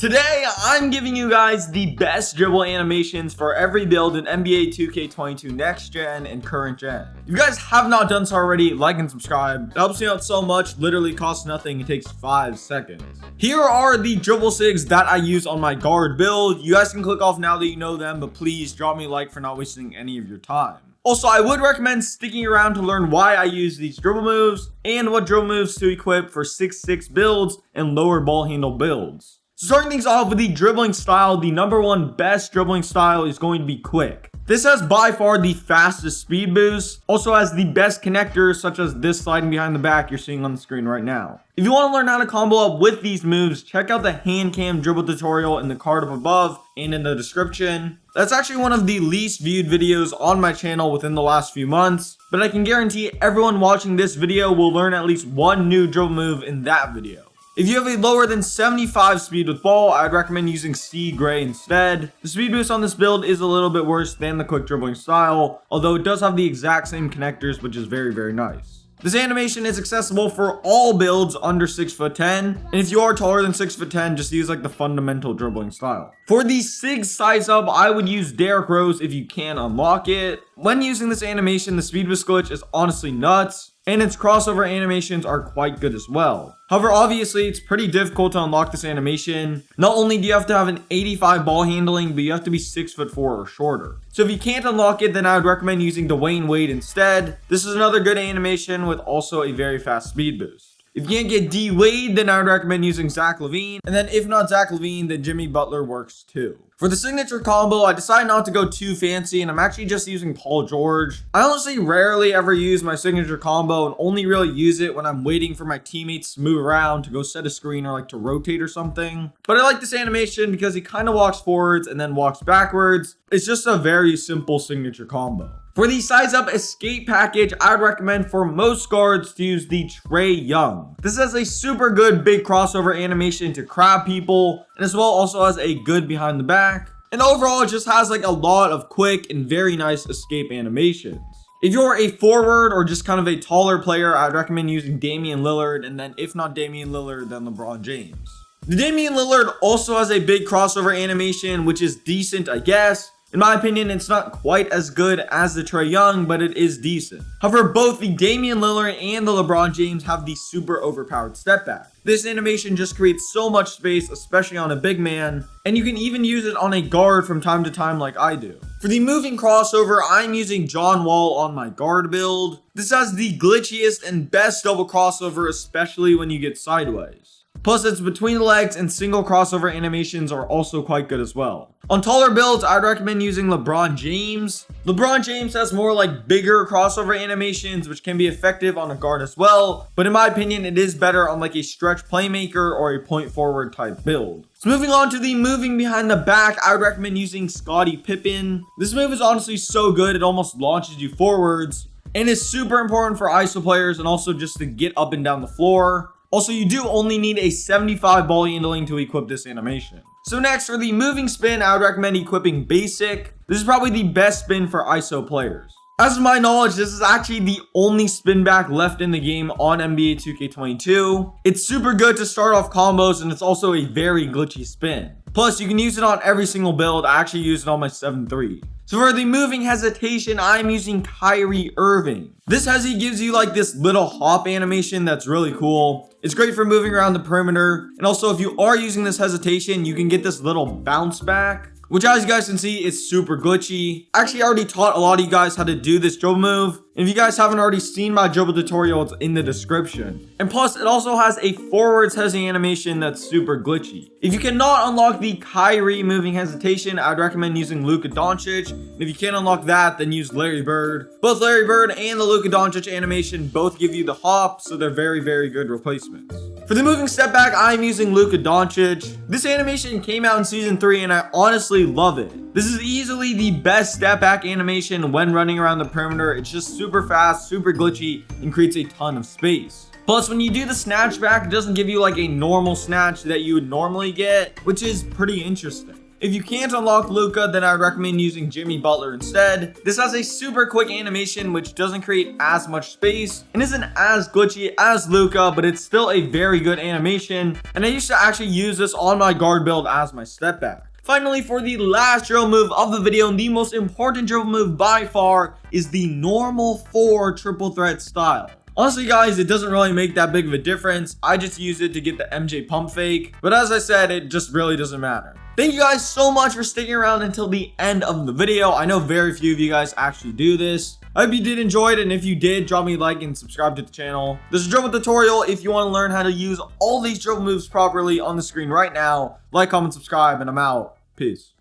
Today, I'm giving you guys the best dribble animations for every build in NBA 2K22 Next Gen and Current Gen. If you guys have not done so already, like and subscribe. It helps me out so much, literally costs nothing, it takes 5 seconds. Here are the dribble sigs that I use on my guard build. You guys can click off now that you know them, but please drop me a like for not wasting any of your time. Also, I would recommend sticking around to learn why I use these dribble moves and what dribble moves to equip for 6'6" builds and lower ball handle builds. So starting things off with the dribbling style, the number one best dribbling style is going to be quick. This has by far the fastest speed boost, also has the best connectors such as this sliding behind the back you're seeing on the screen right now. If you want to learn how to combo up with these moves, check out the hand cam dribble tutorial in the card up above and in the description. That's actually one of the least viewed videos on my channel within the last few months, but I can guarantee everyone watching this video will learn at least one new dribble move in that video. If you have a lower than 75 speed with ball, I'd recommend using C Gray instead. The speed boost on this build is a little bit worse than the quick dribbling style, although it does have the exact same connectors, which is very nice. This animation is accessible for all builds under 6'10", and if you are taller than 6'10", just use like the fundamental dribbling style. For the SIG size up, I would use Derrick Rose if you can unlock it. When using this animation, the speed boost glitch is honestly nuts, and its crossover animations are quite good as well. However, obviously, it's pretty difficult to unlock this animation. Not only do you have to have an 85 ball handling, but you have to be 6'4" or shorter. So if you can't unlock it, then I would recommend using Dwayne Wade instead. This is another good animation with also a very fast speed boost. If you can't get D Wade, then I would recommend using Zach LaVine. And then if not Zach LaVine, then Jimmy Butler works too. For the signature combo, I decided not to go too fancy and I'm actually just using Paul George. I honestly rarely ever use my signature combo and only really use it when I'm waiting for my teammates to move around to go set a screen or like to rotate or something. But I like this animation because he kind of walks forwards and then walks backwards. It's just a very simple signature combo. For the size up escape package, I would recommend for most guards to use the Trae Young. This has a super good big crossover animation to crab people, and as well also has a good behind the back. And overall, it just has like a lot of quick and very nice escape animations. If you're a forward or just kind of a taller player, I'd recommend using Damien Lillard, and then if not Damien Lillard, then LeBron James. The Damien Lillard also has a big crossover animation, which is decent, I guess. In my opinion, it's not quite as good as the Trae Young, but it is decent. However, both the Damien Lillard and the LeBron James have the super overpowered step back. This animation just creates so much space, especially on a big man, and you can even use it on a guard from time to time like I do. For the moving crossover, I'm using John Wall on my guard build. This has the glitchiest and best double crossover, especially when you get sideways. Plus, it's between the legs and single crossover animations are also quite good as well. On taller builds, I'd recommend using LeBron James. LeBron James has more like bigger crossover animations, which can be effective on a guard as well. But in my opinion, it is better on like a stretch playmaker or a point forward type build. So moving on to the moving behind the back, I would recommend using Scottie Pippen. This move is honestly so good, it almost launches you forwards. And is super important for ISO players and also just to get up and down the floor. Also, you do only need a 75 ball handling to equip this animation. So next, for the moving spin, I would recommend equipping Basic. This is probably the best spin for ISO players. As of my knowledge, this is actually the only spin back left in the game on NBA 2K22. It's super good to start off combos, and it's also a very glitchy spin. Plus, you can use it on every single build. I actually use it on my 7-3. So for the moving hesitation, I'm using Kyrie Irving. This hezzy gives you like this little hop animation that's really cool. It's great for moving around the perimeter. And also, if you are using this hesitation, you can get this little bounce back, which as you guys can see is super glitchy. Actually, I already taught a lot of you guys how to do this dribble move. And if you guys haven't already seen my dribble tutorial, it's in the description. And plus, it also has a forwards hezzy animation that's super glitchy. If you cannot unlock the Kyrie moving hesitation, I'd recommend using Luka Doncic. And if you can't unlock that, then use Larry Bird. Both Larry Bird and the Luka Doncic animation both give you the hop, so they're very good replacements. For the moving step back, I'm using Luka Doncic. This animation came out in season 3 and I honestly love it. This is easily the best step back animation when running around the perimeter. It's just super fast, super glitchy, and creates a ton of space. Plus, when you do the snatch back, it doesn't give you like a normal snatch that you would normally get, which is pretty interesting. If you can't unlock Luka, then I would recommend using Jimmy Butler instead. This has a super quick animation which doesn't create as much space and isn't as glitchy as Luka, but it's still a very good animation, and I used to actually use this on my guard build as my step back. Finally, for the last dribble move of the video, and the most important dribble move by far, is the normal 4 triple threat style. Honestly guys, it doesn't really make that big of a difference. I just use it to get the MJ pump fake, but as I said, it just really doesn't matter. Thank you guys so much for sticking around until the end of the video. I know very few of you guys actually do this. I hope you did enjoy it, and if you did, drop me a like and subscribe to the channel. This is a dribble tutorial. If you want to learn how to use all these dribble moves properly on the screen right now, like, comment, subscribe, and I'm out. Peace.